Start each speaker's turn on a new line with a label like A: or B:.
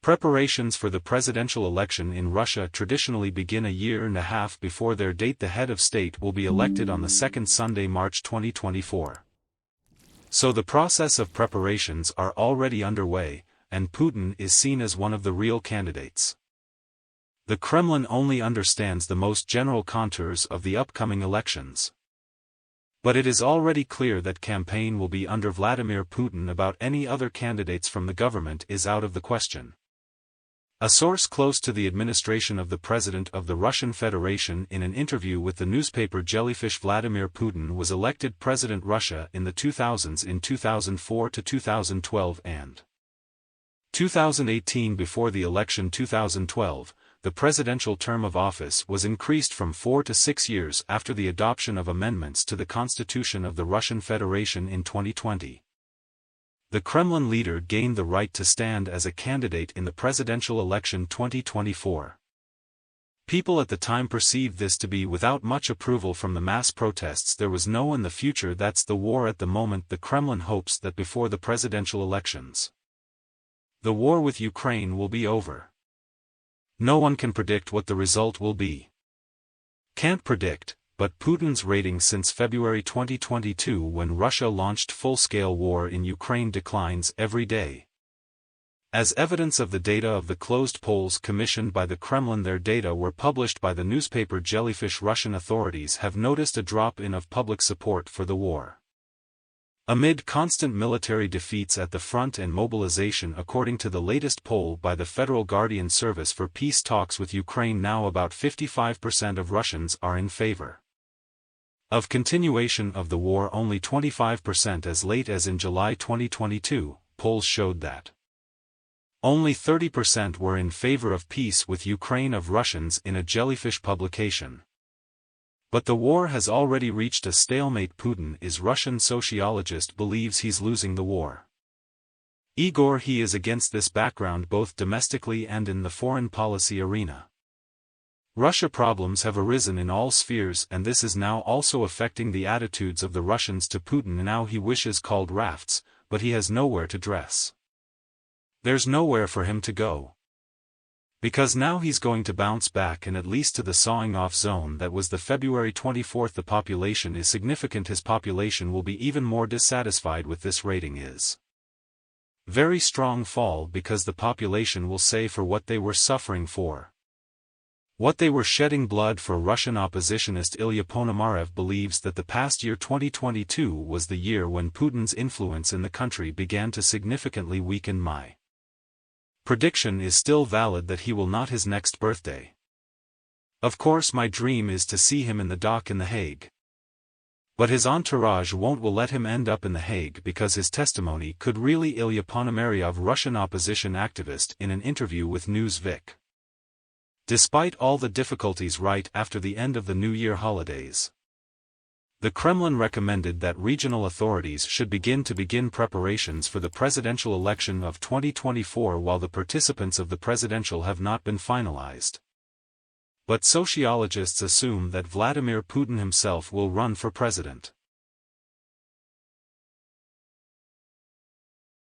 A: Preparations for the presidential election in Russia traditionally begin a year and a half before their date. The head of state will be elected on the second Sunday, March 2024. So the process of preparations are already underway, and Putin is seen as one of the real candidates. The Kremlin only understands the most general contours of the upcoming elections. But it is already clear that campaign will be under Vladimir Putin. About any other candidates from the government is out of the question. A source close to the administration of the President of the Russian Federation in an interview with the newspaper Jellyfish: Vladimir Putin was elected President Russia in the 2000s in 2004 to 2012 and 2018. Before the election 2012, the presidential term of office was increased from 4 to 6 years after the adoption of amendments to the Constitution of the Russian Federation in 2020. The Kremlin leader gained the right to stand as a candidate in the presidential election 2024. People at the time perceived this to be without much approval from the mass protests. There was no in the future. That's the war at the moment. The Kremlin hopes that before the presidential elections, the war with Ukraine will be over. No one can predict what the result will be. Can't predict, but Putin's ratings since February 2022, when Russia launched full-scale war in Ukraine, declines every day. As evidence of the data of the closed polls commissioned by the Kremlin, their data were published by the newspaper Jellyfish. Russian authorities have noticed a drop-in of public support for the war. Amid constant military defeats at the front and mobilization, according to the latest poll by the Federal Guardian Service for Peace Talks with Ukraine, now about 55% of Russians are in favor of continuation of the war, only 25% as late as in July 2022. Polls showed that only 30% were in favor of peace with Ukraine of Russians in a Jellyfish publication. But the war has already reached a stalemate. Putin is Russian sociologist believes he's losing the war. Igor, he is against this background both domestically and in the foreign policy arena. Russia problems have arisen in all spheres, and this is now also affecting the attitudes of the Russians to Putin. Now he wishes called rafts, but he has nowhere to dress. There's nowhere for him to go. Because now he's going to bounce back, and at least to the sawing-off zone that was the February 24th. The population is significant. His population will be even more dissatisfied with this rating is very strong fall, because the population will say for what they were suffering for, what they were shedding blood for. Russian oppositionist Ilya Ponomarev believes that the past year 2022 was the year when Putin's influence in the country began to significantly weaken. My prediction is still valid that he will not his next birthday. Of course, my dream is to see him in the dock in The Hague. But his entourage will let him end up in The Hague, because his testimony could really. Ilya Ponomarev, Russian opposition activist, in an interview with Newsvik. Despite all the difficulties right after the end of the New Year holidays, the Kremlin recommended that regional authorities should begin preparations for the presidential election of 2024 while the participants of the presidential have not been finalized. But sociologists assume that Vladimir Putin himself will run for president.